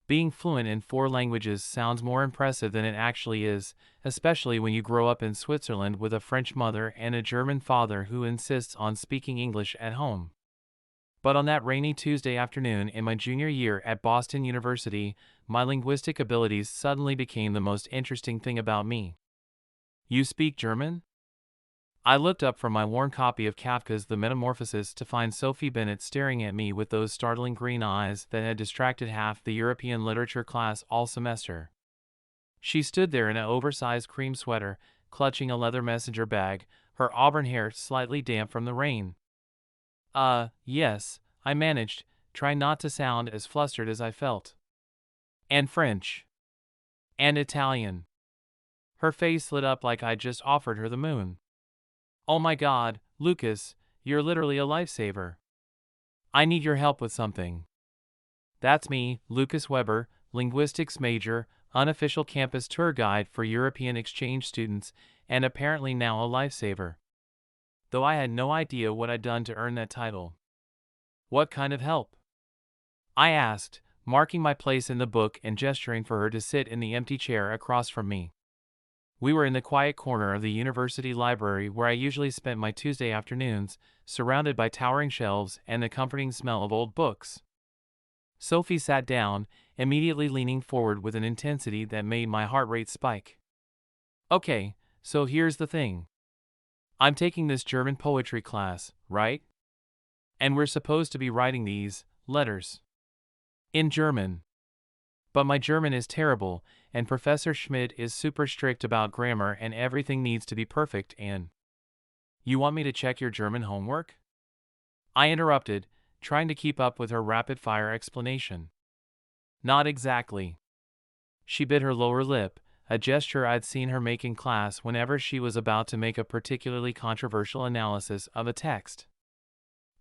Being fluent in 4 languages sounds more impressive than it actually is, especially when you grow up in Switzerland with a French mother and a German father who insists on speaking English at home. But on that rainy Tuesday afternoon in my junior year at Boston University, my linguistic abilities suddenly became the most interesting thing about me. You speak German? I looked up from my worn copy of Kafka's The Metamorphosis to find Sophie Bennett staring at me with those startling green eyes that had distracted half the European literature class all semester. She stood there in an oversized cream sweater, clutching a leather messenger bag, her auburn hair slightly damp from the rain. Yes, I managed, trying not to sound as flustered as I felt. And French. And Italian. Her face lit up like I'd just offered her the moon. Oh my God, Lucas, you're literally a lifesaver. I need your help with something. That's me, Lucas Weber, linguistics major, unofficial campus tour guide for European exchange students, and apparently now a lifesaver. Though I had no idea what I'd done to earn that title. What kind of help? I asked, marking my place in the book and gesturing for her to sit in the empty chair across from me. We were in the quiet corner of the university library where I usually spent my Tuesday afternoons, surrounded by towering shelves and the comforting smell of old books. Sophie sat down, immediately leaning forward with an intensity that made my heart rate spike. Okay, so here's the thing. I'm taking this German poetry class, right? And we're supposed to be writing these letters in German. But my German is terrible, and Professor Schmidt is super strict about grammar and everything needs to be perfect and… You want me to check your German homework? I interrupted, trying to keep up with her rapid-fire explanation. Not exactly. She bit her lower lip, a gesture I'd seen her make in class whenever she was about to make a particularly controversial analysis of a text.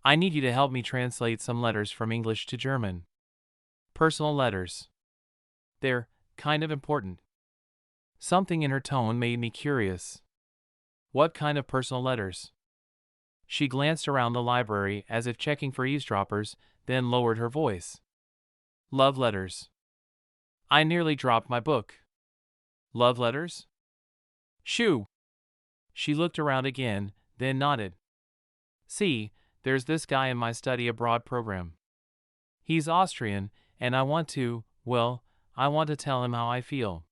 I need you to help me translate some letters from English to German. Personal letters. They're kind of important. Something in her tone made me curious. What kind of personal letters? She glanced around the library as if checking for eavesdroppers, then lowered her voice. Love letters. I nearly dropped my book. Love letters? Shoo! She looked around again, then nodded. See, there's this guy in my study abroad program. He's Austrian, and I want to tell him how I feel.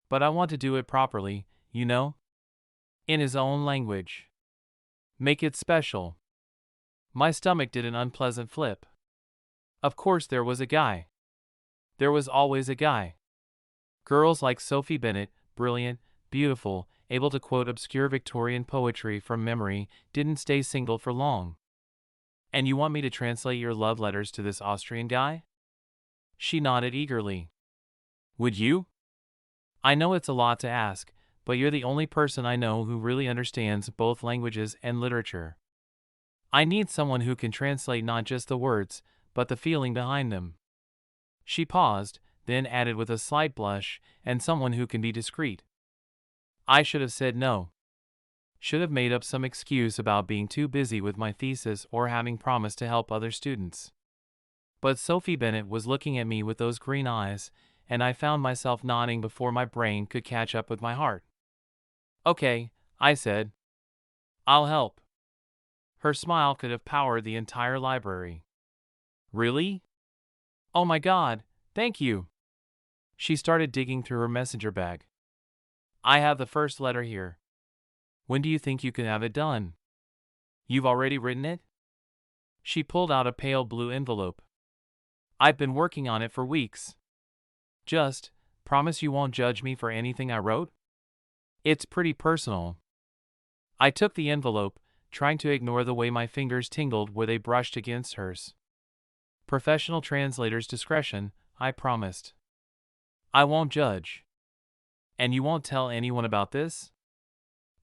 But I want to do it properly, you know? In his own language. Make it special. My stomach did an unpleasant flip. Of course there was a guy. There was always a guy. Girls like Sophie Bennett, brilliant, beautiful, able to quote obscure Victorian poetry from memory, didn't stay single for long. And you want me to translate your love letters to this Austrian guy? She nodded eagerly. Would you? I know it's a lot to ask, but you're the only person I know who really understands both languages and literature. I need someone who can translate not just the words, but the feeling behind them. She paused, then added with a slight blush, and someone who can be discreet. I should have said no. Should have made up some excuse about being too busy with my thesis or having promised to help other students. But Sophie Bennett was looking at me with those green eyes, and I found myself nodding before my brain could catch up with my heart. Okay, I said. I'll help. Her smile could have powered the entire library. Really? Oh my God, thank you. She started digging through her messenger bag. I have the first letter here. When do you think you can have it done? You've already written it? She pulled out a pale blue envelope. I've been working on it for weeks. Just, promise you won't judge me for anything I wrote? It's pretty personal. I took the envelope, trying to ignore the way my fingers tingled where they brushed against hers. Professional translator's discretion, I promised. I won't judge. And you won't tell anyone about this?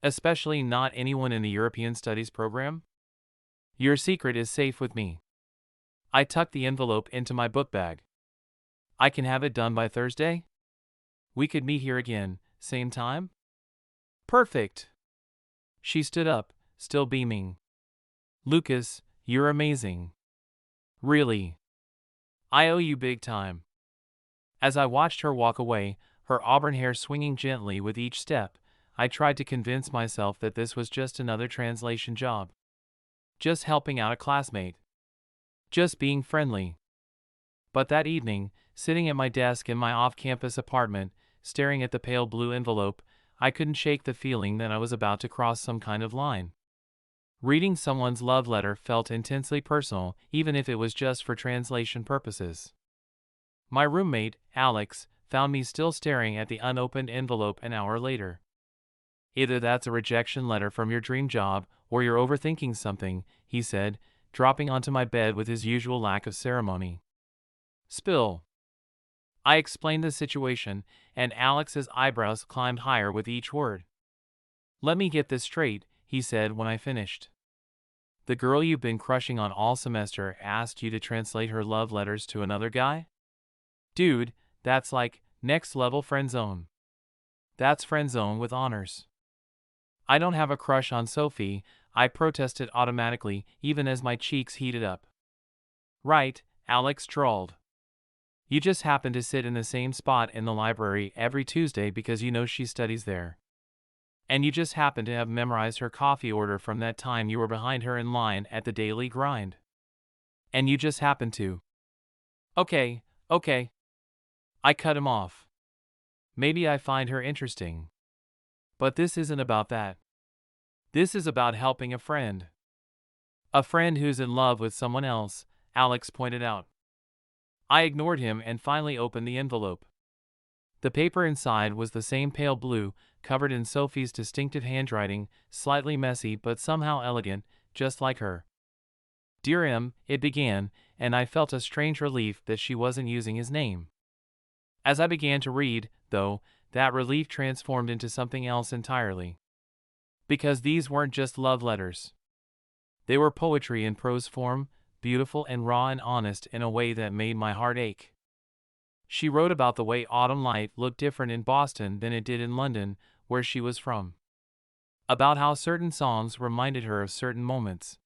Especially not anyone in the European Studies program? Your secret is safe with me. I tucked the envelope into my book bag. I can have it done by Thursday? We could meet here again, same time? Perfect. She stood up, still beaming. Lucas, you're amazing. Really. I owe you big time. As I watched her walk away, her auburn hair swinging gently with each step, I tried to convince myself that this was just another translation job. Just helping out a classmate. Just being friendly. But that evening, sitting at my desk in my off-campus apartment, staring at the pale blue envelope, I couldn't shake the feeling that I was about to cross some kind of line. Reading someone's love letter felt intensely personal, even if it was just for translation purposes. My roommate, Alex, found me still staring at the unopened envelope an hour later. "Either that's a rejection letter from your dream job, or you're overthinking something," he said, dropping onto my bed with his usual lack of ceremony. "Spill." I explained the situation, and Alex's eyebrows climbed higher with each word. "Let me get this straight," he said when I finished. "The girl you've been crushing on all semester asked you to translate her love letters to another guy? Dude, that's like next level friend zone. That's friend zone with honors." "I don't have a crush on Sophie," I protested automatically, even as my cheeks heated up. "Right," Alex drawled. "You just happen to sit in the same spot in the library every Tuesday because you know she studies there. And you just happen to have memorized her coffee order from that time you were behind her in line at the daily grind. And you just happen to." Okay. I cut him off. "Maybe I find her interesting. But this isn't about that. This is about helping a friend. A friend who's in love with someone else," Alex pointed out. I ignored him and finally opened the envelope. The paper inside was the same pale blue, covered in Sophie's distinctive handwriting, slightly messy but somehow elegant, just like her. "Dear M," it began, and I felt a strange relief that she wasn't using his name. As I began to read, though, that relief transformed into something else entirely. Because these weren't just love letters. They were poetry in prose form, beautiful and raw and honest in a way that made my heart ache. She wrote about the way autumn light looked different in Boston than it did in London, where she was from. About how certain songs reminded her of certain moments.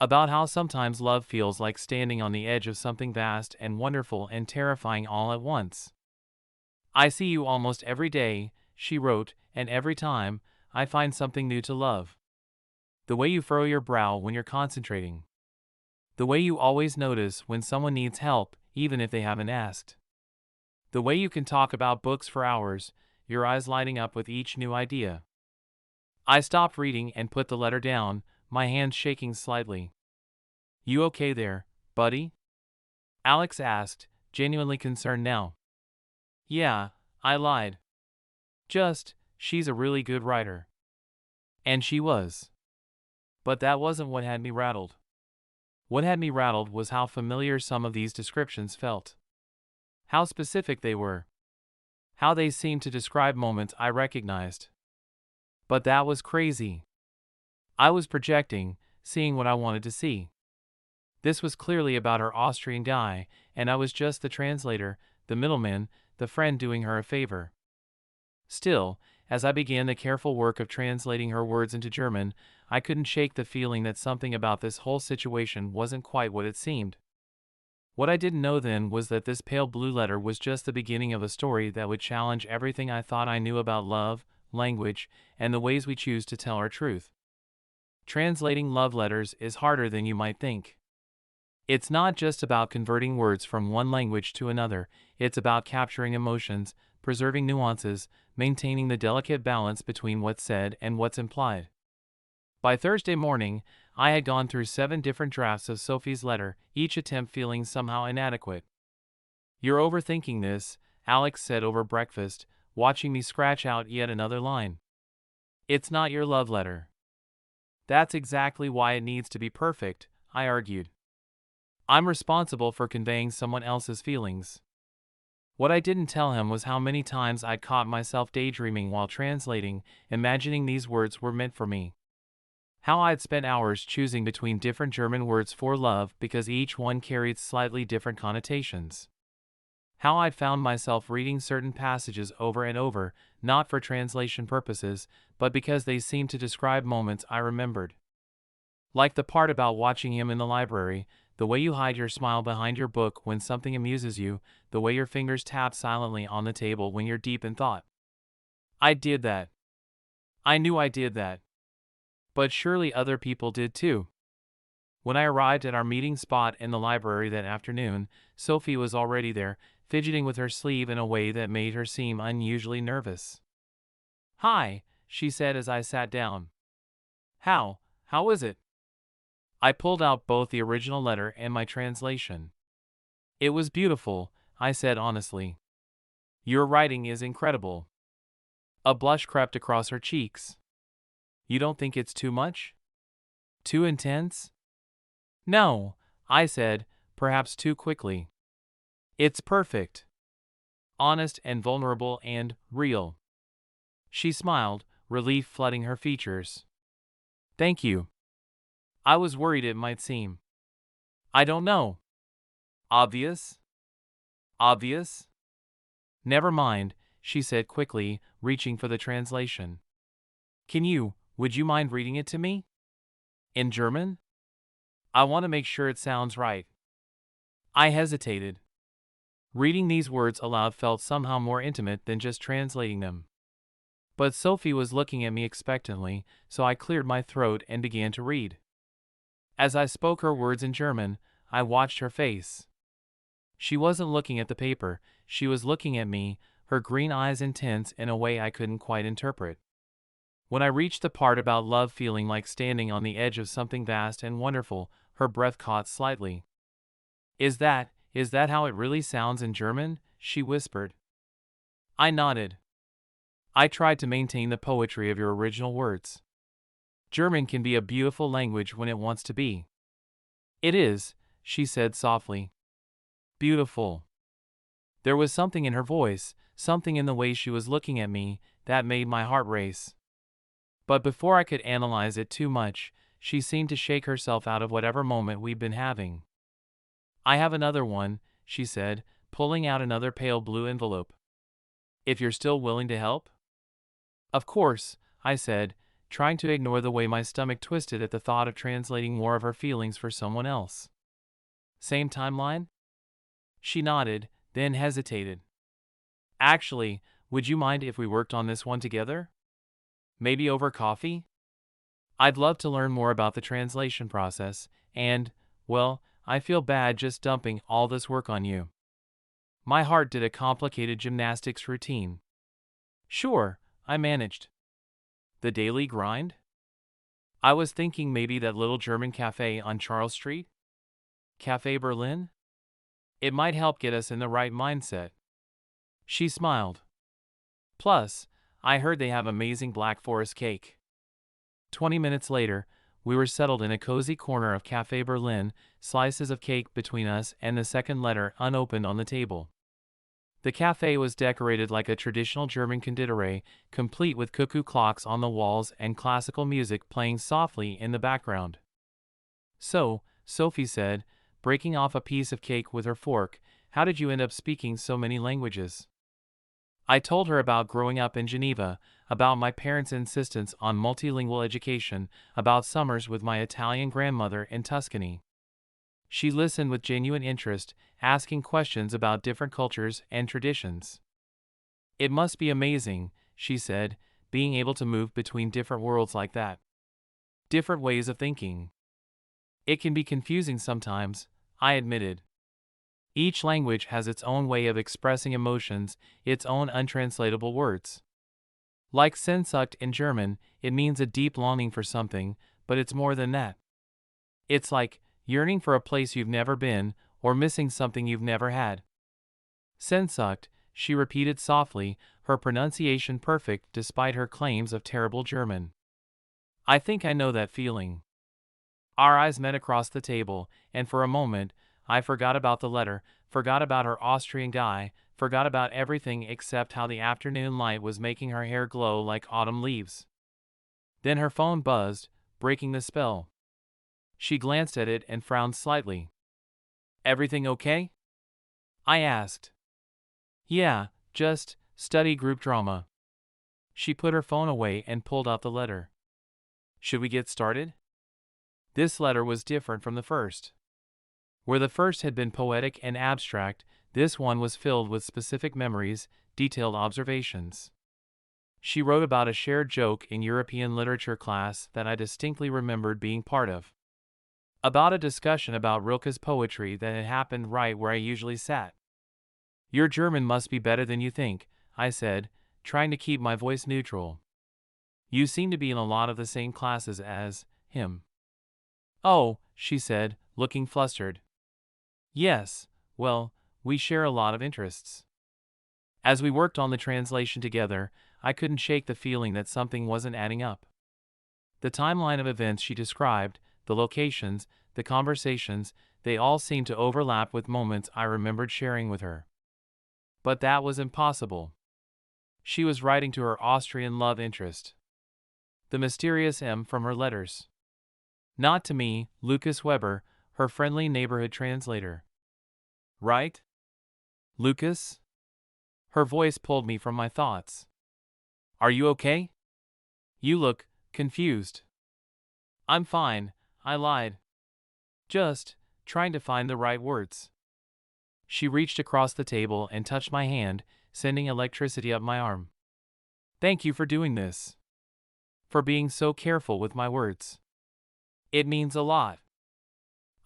About how sometimes love feels like standing on the edge of something vast and wonderful and terrifying all at once. "I see you almost every day," she wrote, "and every time, I find something new to love. The way you furrow your brow when you're concentrating. The way you always notice when someone needs help, even if they haven't asked. The way you can talk about books for hours, your eyes lighting up with each new idea." I stopped reading and put the letter down, my hands shaking slightly. "You okay there, buddy?" Alex asked, genuinely concerned now. "Yeah," I lied. She's a really good writer." And she was. But that wasn't what had me rattled. What had me rattled was how familiar some of these descriptions felt. How specific they were. How they seemed to describe moments I recognized. But that was crazy. I was projecting, seeing what I wanted to see. This was clearly about her Austrian guy, and I was just the translator, the middleman, the friend doing her a favor. Still, as I began the careful work of translating her words into German, I couldn't shake the feeling that something about this whole situation wasn't quite what it seemed. What I didn't know then was that this pale blue letter was just the beginning of a story that would challenge everything I thought I knew about love, language, and the ways we choose to tell our truth. Translating love letters is harder than you might think. It's not just about converting words from one language to another, it's about capturing emotions, preserving nuances, maintaining the delicate balance between what's said and what's implied. By Thursday morning, I had gone through 7 different drafts of Sophie's letter, each attempt feeling somehow inadequate. "You're overthinking this," Alex said over breakfast, watching me scratch out yet another line. "It's not your love letter." "That's exactly why it needs to be perfect," I argued. "I'm responsible for conveying someone else's feelings." What I didn't tell him was how many times I'd caught myself daydreaming while translating, imagining these words were meant for me. How I'd spent hours choosing between different German words for love because each one carried slightly different connotations. How I'd found myself reading certain passages over and over, not for translation purposes, but because they seemed to describe moments I remembered. Like the part about watching him in the library, the way you hide your smile behind your book when something amuses you, the way your fingers tap silently on the table when you're deep in thought. I did that. I knew I did that. But surely other people did too. When I arrived at our meeting spot in the library that afternoon, Sophie was already there, fidgeting with her sleeve in a way that made her seem unusually nervous. "Hi," she said as I sat down. How is it?" I pulled out both the original letter and my translation. "It was beautiful," I said honestly. "Your writing is incredible." A blush crept across her cheeks. "You don't think it's too much? Too intense?" "No," I said, perhaps too quickly. "It's perfect. Honest and vulnerable and real." She smiled, relief flooding her features. "Thank you." I was worried it might seem. "I don't know. Obvious? Obvious?" "Never mind," she said quickly, reaching for the translation. Would you mind reading it to me? In German? I want to make sure it sounds right." I hesitated. Reading these words aloud felt somehow more intimate than just translating them. But Sophie was looking at me expectantly, so I cleared my throat and began to read. As I spoke her words in German, I watched her face. She wasn't looking at the paper, she was looking at me, her green eyes intense in a way I couldn't quite interpret. When I reached the part about love feeling like standing on the edge of something vast and wonderful, her breath caught slightly. Is that how it really sounds in German?" she whispered. I nodded. "I tried to maintain the poetry of your original words. German can be a beautiful language when it wants to be." "It is," she said softly. "Beautiful." There was something in her voice, something in the way she was looking at me, that made my heart race. But before I could analyze it too much, she seemed to shake herself out of whatever moment we'd been having. "I have another one," she said, pulling out another pale blue envelope. "If you're still willing to help?" "Of course," I said, trying to ignore the way my stomach twisted at the thought of translating more of her feelings for someone else. "Same timeline?" She nodded, then hesitated. "Actually, would you mind if we worked on this one together? Maybe over coffee? I'd love to learn more about the translation process, and, well, I feel bad just dumping all this work on you." My heart did a complicated gymnastics routine. "Sure," I managed. "The daily grind?" I was thinking maybe that little German cafe on Charles Street? Cafe Berlin? It might help get us in the right mindset. She smiled. "Plus, I heard they have amazing Black Forest cake." 20 minutes later, we were settled in a cozy corner of Cafe Berlin, slices of cake between us and the second letter unopened on the table. The cafe was decorated like a traditional German Konditorei, complete with cuckoo clocks on the walls and classical music playing softly in the background. "So," Sophie said, breaking off a piece of cake with her fork, "how did you end up speaking so many languages?" I told her about growing up in Geneva, about my parents' insistence on multilingual education, about summers with my Italian grandmother in Tuscany. She listened with genuine interest, asking questions about different cultures and traditions. "It must be amazing," she said, "being able to move between different worlds like that. Different ways of thinking." "It can be confusing sometimes," I admitted. "Each language has its own way of expressing emotions, its own untranslatable words. Like Sehnsucht in German, it means a deep longing for something, but it's more than that. It's like yearning for a place you've never been, or missing something you've never had." "Sehnsucht," she repeated softly, her pronunciation perfect despite her claims of terrible German. "I think I know that feeling." Our eyes met across the table, and for a moment, I forgot about the letter, forgot about her Austrian guy, forgot about everything except how the afternoon light was making her hair glow like autumn leaves. Then her phone buzzed, breaking the spell. She glanced at it and frowned slightly. "Everything okay?" I asked. "Yeah, just study group drama." She put her phone away and pulled out the letter. "Should we get started?" This letter was different from the first. Where the first had been poetic and abstract, this one was filled with specific memories, detailed observations. She wrote about a shared joke in European literature class that I distinctly remembered being part of. About a discussion about Rilke's poetry that had happened right where I usually sat. "Your German must be better than you think," I said, trying to keep my voice neutral. "You seem to be in a lot of the same classes as him." "Oh," she said, looking flustered. "Yes, well, we share a lot of interests." As we worked on the translation together, I couldn't shake the feeling that something wasn't adding up. The timeline of events she described, the locations, the conversations, they all seemed to overlap with moments I remembered sharing with her. But that was impossible. She was writing to her Austrian love interest. The mysterious M from her letters. Not to me, Lucas Weber, her friendly neighborhood translator. Right? Lucas? Her voice pulled me from my thoughts. "Are you okay? You look confused." "I'm fine," I lied. "Just trying to find the right words." She reached across the table and touched my hand, sending electricity up my arm. "Thank you for doing this. For being so careful with my words. It means a lot."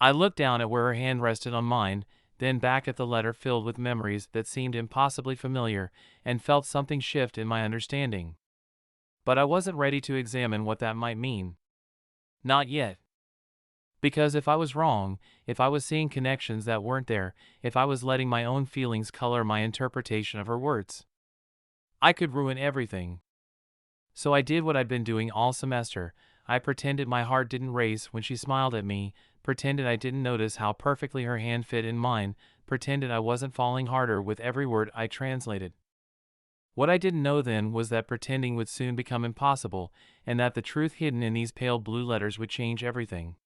I looked down at where her hand rested on mine, then back at the letter filled with memories that seemed impossibly familiar, and felt something shift in my understanding. But I wasn't ready to examine what that might mean. Not yet. Because if I was wrong, if I was seeing connections that weren't there, if I was letting my own feelings color my interpretation of her words, I could ruin everything. So I did what I'd been doing all semester. I pretended my heart didn't race when she smiled at me, pretended I didn't notice how perfectly her hand fit in mine, pretended I wasn't falling harder with every word I translated. What I didn't know then was that pretending would soon become impossible, and that the truth hidden in these pale blue letters would change everything.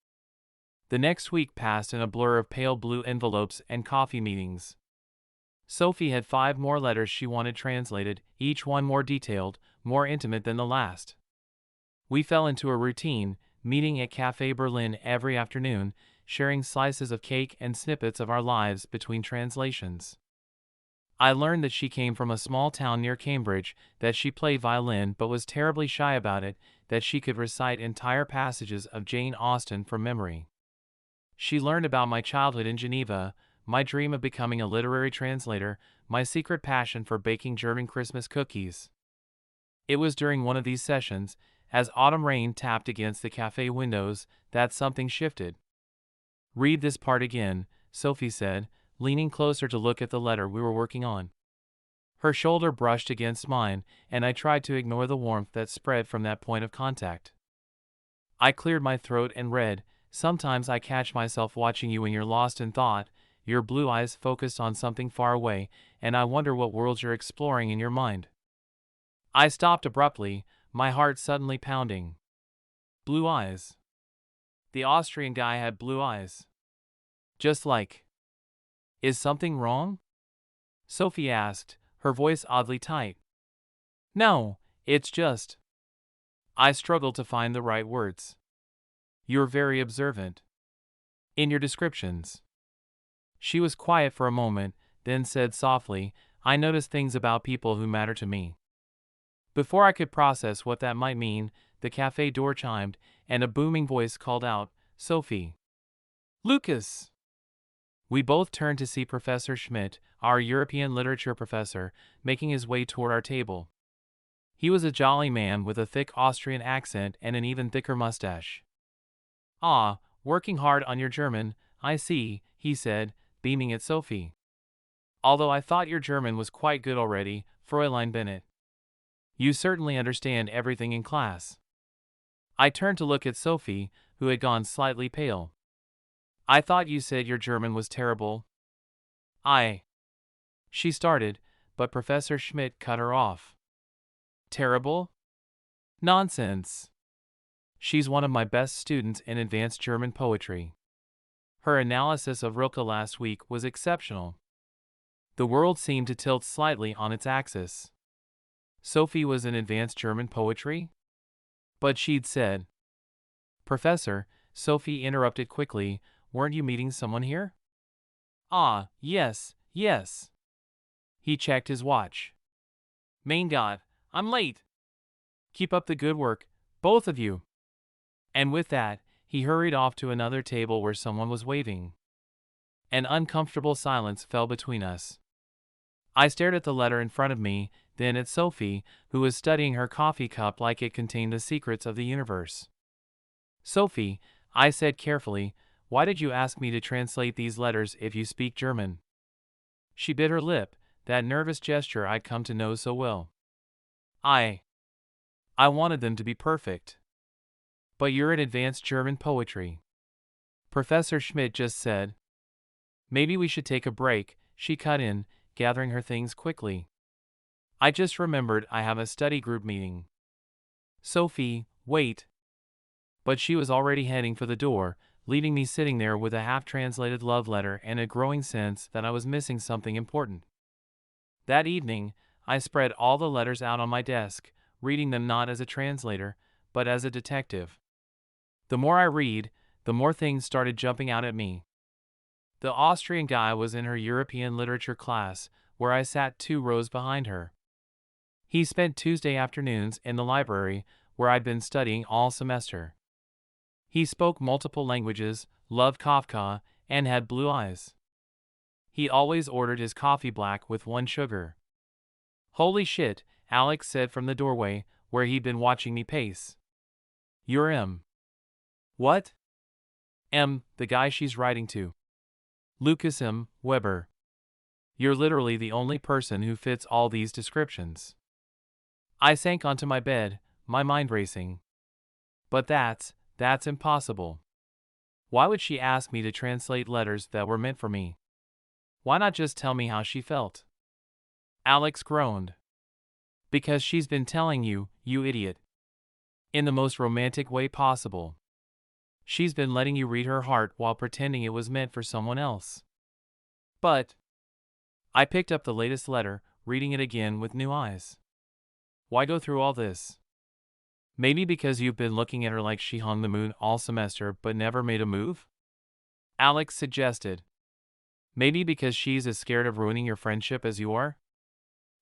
The next week passed in a blur of pale blue envelopes and coffee meetings. Sophie had 5 more letters she wanted translated, each one more detailed, more intimate than the last. We fell into a routine, meeting at Café Berlin every afternoon, sharing slices of cake and snippets of our lives between translations. I learned that she came from a small town near Cambridge, that she played violin but was terribly shy about it, that she could recite entire passages of Jane Austen from memory. She learned about my childhood in Geneva, my dream of becoming a literary translator, my secret passion for baking German Christmas cookies. It was during one of these sessions, as autumn rain tapped against the cafe windows, that something shifted. "Read this part again," Sophie said, leaning closer to look at the letter we were working on. Her shoulder brushed against mine, and I tried to ignore the warmth that spread from that point of contact. I cleared my throat and read, "Sometimes I catch myself watching you when you're lost in thought, your blue eyes focused on something far away, and I wonder what worlds you're exploring in your mind." I stopped abruptly, my heart suddenly pounding. Blue eyes. The Austrian guy had blue eyes. Just like. "Is something wrong?" Sophie asked, her voice oddly tight. "No, it's just." I struggled to find the right words. "You're very observant. In your descriptions." She was quiet for a moment, then said softly, "I notice things about people who matter to me." Before I could process what that might mean, the cafe door chimed, and a booming voice called out, "Sophie." "Lucas!" We both turned to see Professor Schmidt, our European literature professor, making his way toward our table. He was a jolly man with a thick Austrian accent and an even thicker mustache. "Ah, working hard on your German, I see," he said, beaming at Sophie. "Although I thought your German was quite good already, Fräulein Bennett. You certainly understand everything in class." I turned to look at Sophie, who had gone slightly pale. "I thought you said your German was terrible." She started, but Professor Schmidt cut her off. "Terrible? Nonsense. She's one of my best students in advanced German poetry. Her analysis of Rilke last week was exceptional." The world seemed to tilt slightly on its axis. Sophie was in advanced German poetry? But she'd said. "Professor," Sophie interrupted quickly, "weren't you meeting someone here?" Ah, yes, yes. He checked his watch. Mein God, I'm late. Keep up the good work, both of you. And with that, he hurried off to another table where someone was waiting. An uncomfortable silence fell between us. I stared at the letter in front of me, then at Sophie, who was studying her coffee cup like it contained the secrets of the universe. Sophie, I said carefully, why did you ask me to translate these letters if you speak German? She bit her lip, that nervous gesture I'd come to know so well. I wanted them to be perfect. But you're in advanced German poetry. Professor Schmidt just said. Maybe we should take a break, she cut in, gathering her things quickly. I just remembered I have a study group meeting. Sophie, wait. But she was already heading for the door, leaving me sitting there with a half-translated love letter and a growing sense that I was missing something important. That evening, I spread all the letters out on my desk, reading them not as a translator, but as a detective. The more I read, the more things started jumping out at me. The Austrian guy was in her European literature class, where I sat 2 rows behind her. He spent Tuesday afternoons in the library, where I'd been studying all semester. He spoke multiple languages, loved Kafka, and had blue eyes. He always ordered his coffee black with 1 sugar. Holy shit, Alex said from the doorway, where he'd been watching me pace. You're M. What? M, the guy she's writing to. Lucas M. Weber. You're literally the only person who fits all these descriptions. I sank onto my bed, my mind racing. But that's impossible. Why would she ask me to translate letters that were meant for me? Why not just tell me how she felt? Alex groaned. Because she's been telling you, you idiot. In the most romantic way possible. She's been letting you read her heart while pretending it was meant for someone else. But I picked up the latest letter, reading it again with new eyes. Why go through all this? Maybe because you've been looking at her like she hung the moon all semester but never made a move? Alex suggested. Maybe because she's as scared of ruining your friendship as you are?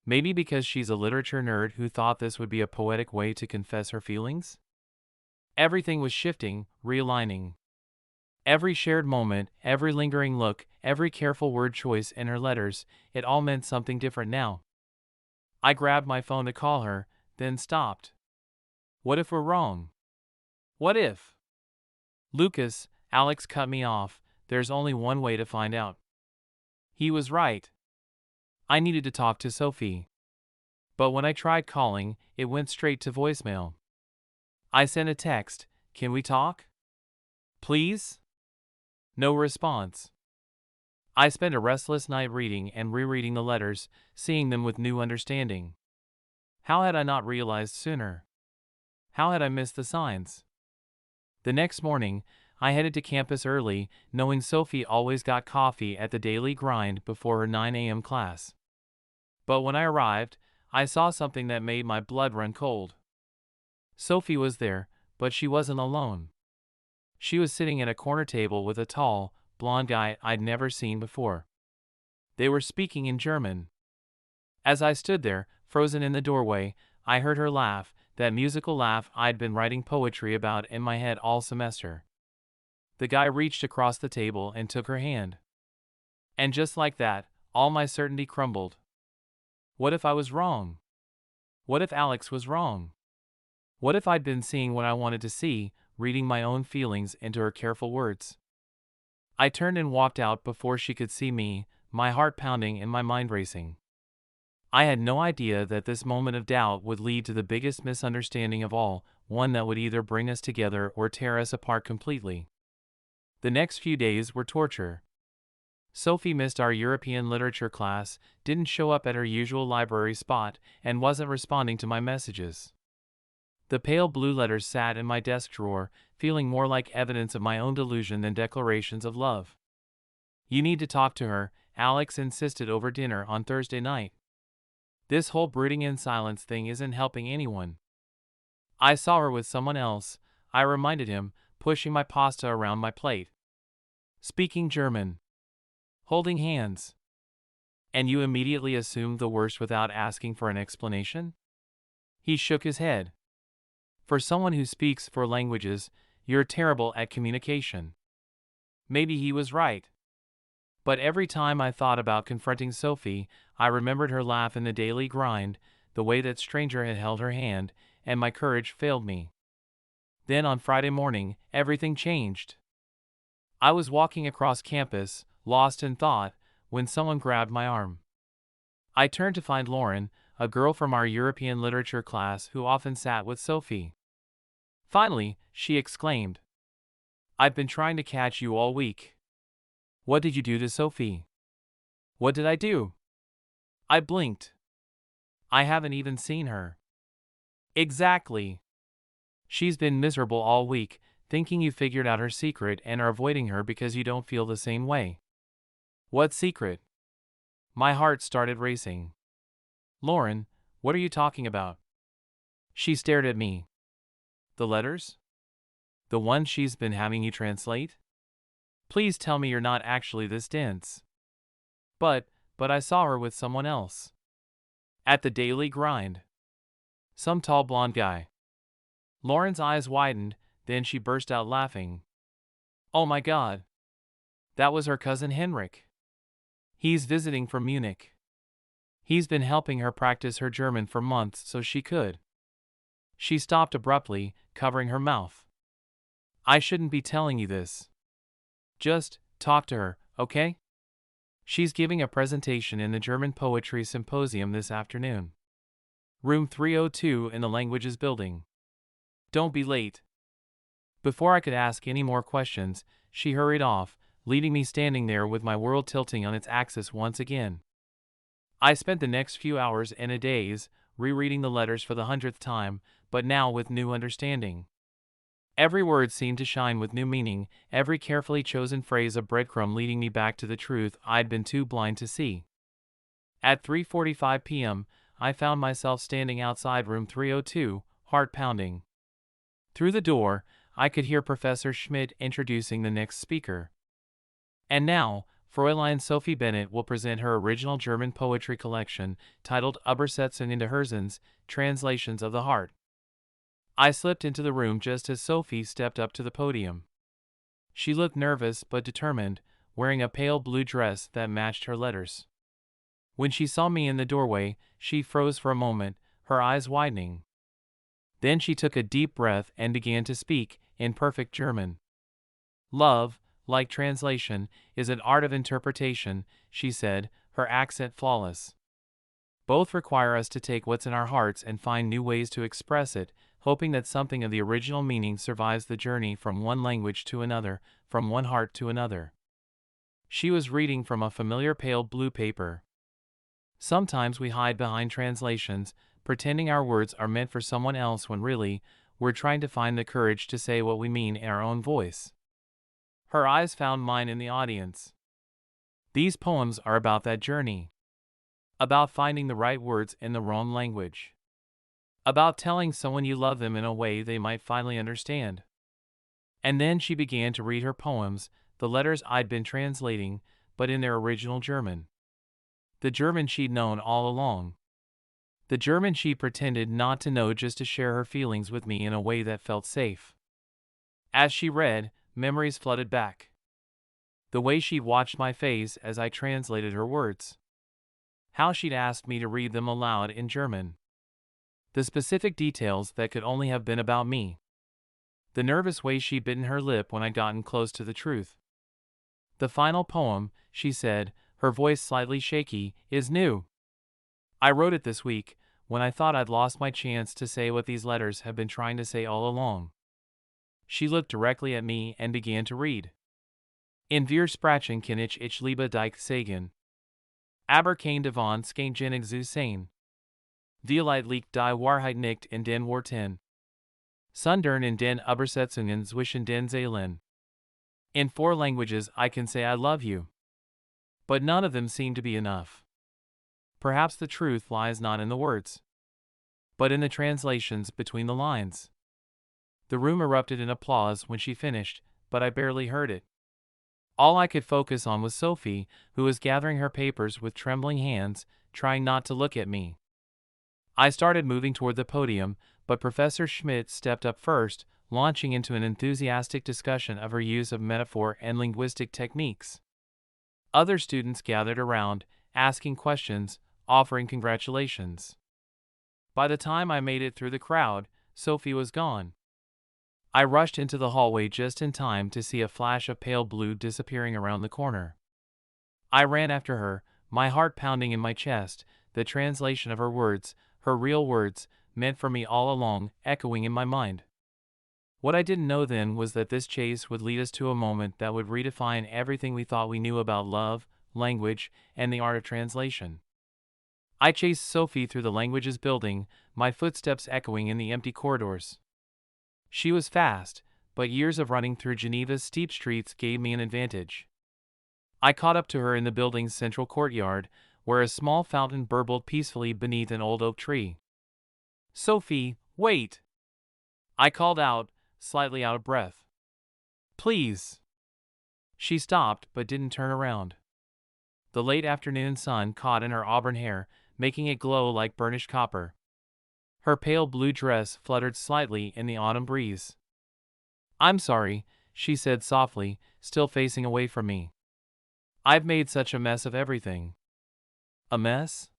Maybe because she's a literature nerd who thought this would be a poetic way to confess her feelings? Everything was shifting, realigning. Every shared moment, every lingering look, every careful word choice in her letters, it all meant something different now. I grabbed my phone to call her, then stopped. What if we're wrong? What if? Lucas, Alex cut me off, there's only one way to find out. He was right. I needed to talk to Sophie. But when I tried calling, it went straight to voicemail. I sent a text, can we talk? Please? No response. I spent a restless night reading and rereading the letters, seeing them with new understanding. How had I not realized sooner? How had I missed the signs? The next morning, I headed to campus early, knowing Sophie always got coffee at the daily grind before her 9 a.m. class. But when I arrived, I saw something that made my blood run cold. Sophie was there, but she wasn't alone. She was sitting at a corner table with a tall, blonde guy I'd never seen before. They were speaking in German. As I stood there, frozen in the doorway, I heard her laugh, that musical laugh I'd been writing poetry about in my head all semester. The guy reached across the table and took her hand. And just like that, all my certainty crumbled. What if I was wrong? What if Alex was wrong? What if I'd been seeing what I wanted to see, reading my own feelings into her careful words? I turned and walked out before she could see me, my heart pounding and my mind racing. I had no idea that this moment of doubt would lead to the biggest misunderstanding of all, one that would either bring us together or tear us apart completely. The next few days were torture. Sophie missed our European literature class, didn't show up at her usual library spot, and wasn't responding to my messages. The pale blue letters sat in my desk drawer, feeling more like evidence of my own delusion than declarations of love. You need to talk to her, Alex insisted over dinner on Thursday night. This whole brooding in silence thing isn't helping anyone. I saw her with someone else, I reminded him, pushing my pasta around my plate. Speaking German. holding hands. And you immediately assumed the worst without asking for an explanation? He shook his head. For someone who speaks 4 languages, you're terrible at communication. Maybe he was right. But every time I thought about confronting Sophie, I remembered her laugh in the daily grind, the way that stranger had held her hand, and my courage failed me. Then on Friday morning, everything changed. I was walking across campus, lost in thought, when someone grabbed my arm. I turned to find Lauren, a girl from our European literature class who often sat with Sophie. Finally, she exclaimed, "I've been trying to catch you all week." "What did you do to Sophie?" "What did I do?" I blinked. "I haven't even seen her." "Exactly. She's been miserable all week, thinking you figured out her secret and are avoiding her because you don't feel the same way." "What secret?" My heart started racing. "Lauren, what are you talking about?" She stared at me. "The letters? The ones she's been having you translate? Please tell me you're not actually this dense." But I saw her with someone else. At the daily grind. Some tall blonde guy." Lauren's eyes widened, then she burst out laughing. "Oh my God. That was her cousin Henrik. He's visiting from Munich. He's been helping her practice her German for months so she could." She stopped abruptly, covering her mouth. "I shouldn't be telling you this. Just talk to her, okay? She's giving a presentation in the German Poetry Symposium this afternoon. Room 302 in the Languages Building. Don't be late." Before I could ask any more questions, she hurried off, leaving me standing there with my world tilting on its axis once again. I spent the next few hours in a daze, rereading the letters for the 100th time, but now with new understanding. Every word seemed to shine with new meaning, every carefully chosen phrase a breadcrumb leading me back to the truth I'd been too blind to see. At 3:45 p.m., I found myself standing outside room 302, heart pounding. Through the door, I could hear Professor Schmidt introducing the next speaker. And now, Fräulein Sophie Bennett will present her original German poetry collection, titled Übersetzungen into Herzens, Translations of the Heart. I slipped into the room just as Sophie stepped up to the podium. She looked nervous but determined, wearing a pale blue dress that matched her letters. When she saw me in the doorway, she froze for a moment, her eyes widening. Then she took a deep breath and began to speak, in perfect German. "Love, like translation, is an art of interpretation," she said, her accent flawless. "Both require us to take what's in our hearts and find new ways to express it, hoping that something of the original meaning survives the journey from one language to another, from one heart to another." She was reading from a familiar pale blue paper. Sometimes we hide behind translations, pretending our words are meant for someone else when really, we're trying to find the courage to say what we mean in our own voice. Her eyes found mine in the audience. These poems are about that journey. About finding the right words in the wrong language. About telling someone you love them in a way they might finally understand. And then she began to read her poems, the letters I'd been translating, but in their original German. The German she'd known all along. The German she pretended not to know just to share her feelings with me in a way that felt safe. As she read, memories flooded back. The way she watched my face as I translated her words. How she'd asked me to read them aloud in German. The specific details that could only have been about me. The nervous way she'd bitten her lip when I'd gotten close to the truth. "The final poem," she said, her voice slightly shaky, "is new. I wrote it this week, when I thought I'd lost my chance to say what these letters have been trying to say all along." She looked directly at me and began to read. "In wir sprachen kann ich liebe dich sagen. Aber kein Devon Skängenig zu sein. Vielleicht liegt die Wahrheit nicht in den Worten. Sondern in den Übersetzungen zwischen den Zeilen. In 4 languages I can say I love you. But none of them seem to be enough. Perhaps the truth lies not in the words, but in the translations between the lines." The room erupted in applause when she finished, but I barely heard it. All I could focus on was Sophie, who was gathering her papers with trembling hands, trying not to look at me. I started moving toward the podium, but Professor Schmidt stepped up first, launching into an enthusiastic discussion of her use of metaphor and linguistic techniques. Other students gathered around, asking questions, offering congratulations. By the time I made it through the crowd, Sophie was gone. I rushed into the hallway just in time to see a flash of pale blue disappearing around the corner. I ran after her, my heart pounding in my chest, the translation of her words, her real words, meant for me all along, echoing in my mind. What I didn't know then was that this chase would lead us to a moment that would redefine everything we thought we knew about love, language, and the art of translation. I chased Sophie through the languages building, my footsteps echoing in the empty corridors. She was fast, but years of running through Geneva's steep streets gave me an advantage. I caught up to her in the building's central courtyard, where a small fountain burbled peacefully beneath an old oak tree. "Sophie, wait!" I called out, slightly out of breath. "Please!" She stopped but didn't turn around. The late afternoon sun caught in her auburn hair, making it glow like burnished copper. Her pale blue dress fluttered slightly in the autumn breeze. "I'm sorry," she said softly, still facing away from me. "I've made such a mess of everything." "A mess?"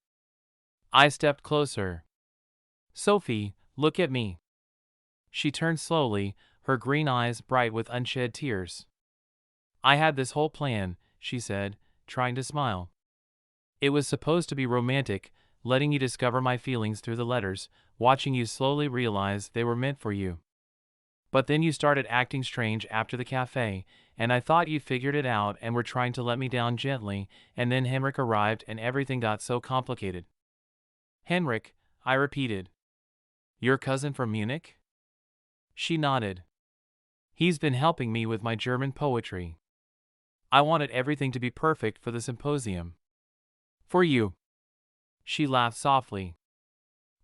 I stepped closer. "Sophie, look at me." She turned slowly, her green eyes bright with unshed tears. "I had this whole plan," she said, trying to smile. "It was supposed to be romantic, letting you discover my feelings through the letters, watching you slowly realize they were meant for you. But then you started acting strange after the cafe, and I thought you figured it out and were trying to let me down gently, and then Henrik arrived and everything got so complicated." "Henrik," I repeated. "Your cousin from Munich?" She nodded. "He's been helping me with my German poetry. I wanted everything to be perfect for the symposium. For you." She laughed softly.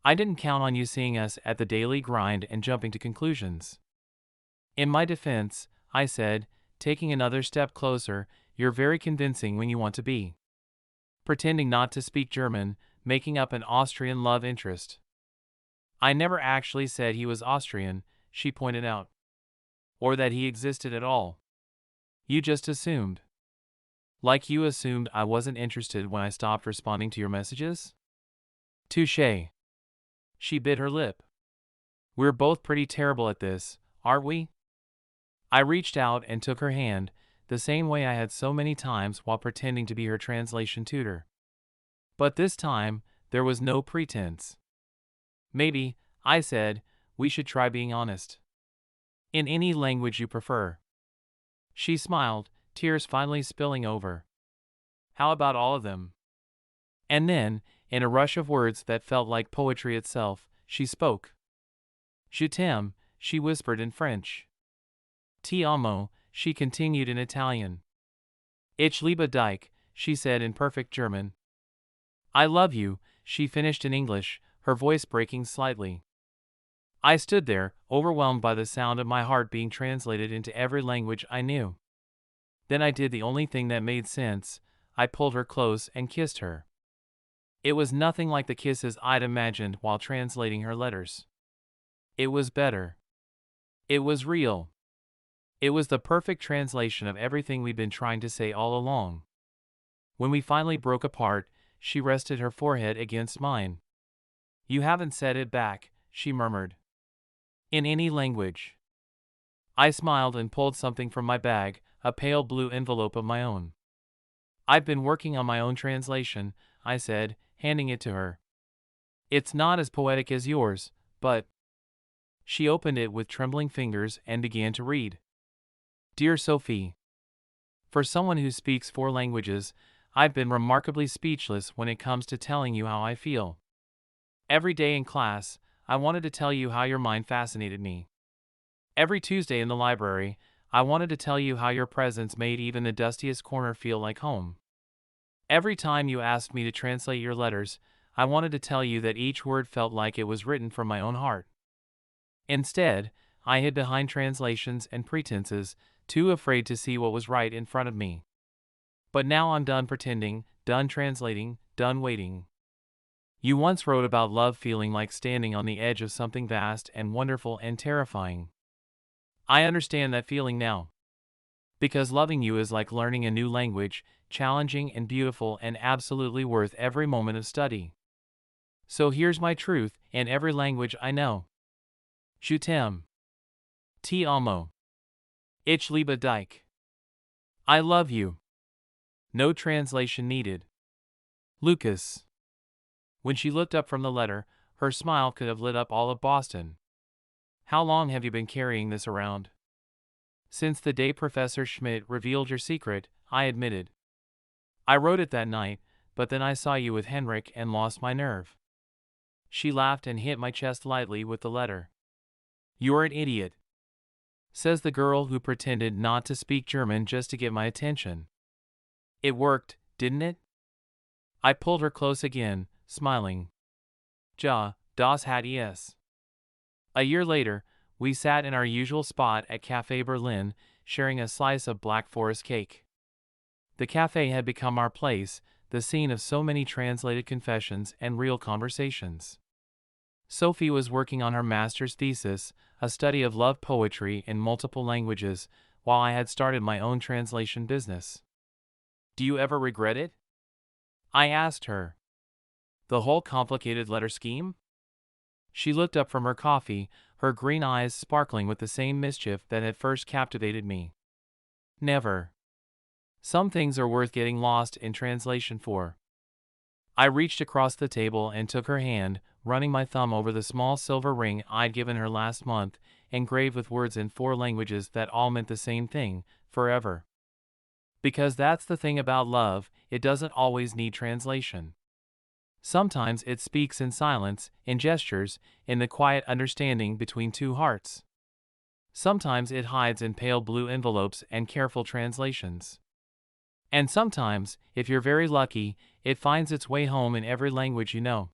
"I didn't count on you seeing us at the daily grind and jumping to conclusions." "In my defense," I said, taking another step closer, "you're very convincing when you want to be. Pretending not to speak German, making up an Austrian love interest." "I never actually said he was Austrian," she pointed out. "Or that he existed at all. You just assumed. Like you assumed I wasn't interested when I stopped responding to your messages?" "Touché." She bit her lip. "We're both pretty terrible at this, aren't we?" I reached out and took her hand, the same way I had so many times while pretending to be her translation tutor. But this time, there was no pretense. "Maybe," I said, "we should try being honest. In any language you prefer." She smiled, tears finally spilling over. "How about all of them?" And then, in a rush of words that felt like poetry itself, she spoke. "Je t'aime," she whispered in French. "Ti amo," she continued in Italian. "Ich liebe dich," she said in perfect German. "I love you," she finished in English, her voice breaking slightly. I stood there, overwhelmed by the sound of my heart being translated into every language I knew. Then I did the only thing that made sense. I pulled her close and kissed her. It was nothing like the kisses I'd imagined while translating her letters. It was better. It was real. It was the perfect translation of everything we'd been trying to say all along. When we finally broke apart, she rested her forehead against mine. "You haven't said it back," she murmured. "In any language." I smiled and pulled something from my bag, a pale blue envelope of my own. "I've been working on my own translation," I said, handing it to her. "It's not as poetic as yours, but—" She opened it with trembling fingers and began to read. "Dear Sophie, for someone who speaks 4 languages, I've been remarkably speechless when it comes to telling you how I feel. Every day in class, I wanted to tell you how your mind fascinated me. Every Tuesday in the library, I wanted to tell you how your presence made even the dustiest corner feel like home. Every time you asked me to translate your letters, I wanted to tell you that each word felt like it was written from my own heart. Instead, I hid behind translations and pretenses, too afraid to see what was right in front of me. But now I'm done pretending, done translating, done waiting. You once wrote about love feeling like standing on the edge of something vast and wonderful and terrifying. I understand that feeling now. Because loving you is like learning a new language, challenging and beautiful and absolutely worth every moment of study. So here's my truth, in every language I know. Je t'aime. Ti amo. Ich liebe dich. I love you. No translation needed. Lucas. When she looked up from the letter, her smile could have lit up all of Boston. How long have you been carrying this around? Since the day Professor Schmidt revealed your secret, I admitted. I wrote it that night, but then I saw you with Henrik and lost my nerve. She laughed and hit my chest lightly with the letter. You're an idiot, says the girl who pretended not to speak German just to get my attention. It worked, didn't it? I pulled her close again, smiling. Ja, das hat es. A year later, we sat in our usual spot at Café Berlin, sharing a slice of Black Forest cake. The cafe had become our place, the scene of so many translated confessions and real conversations. Sophie was working on her master's thesis, a study of love poetry in multiple languages, while I had started my own translation business. Do you ever regret it? I asked her. The whole complicated letter scheme? She looked up from her coffee, her green eyes sparkling with the same mischief that had first captivated me. Never. Some things are worth getting lost in translation for. I reached across the table and took her hand, running my thumb over the small silver ring I'd given her last month, engraved with words in 4 languages that all meant the same thing, forever. Because that's the thing about love, it doesn't always need translation. Sometimes it speaks in silence, in gestures, in the quiet understanding between 2 hearts. Sometimes it hides in pale blue envelopes and careful translations. And sometimes, if you're very lucky, it finds its way home in every language you know.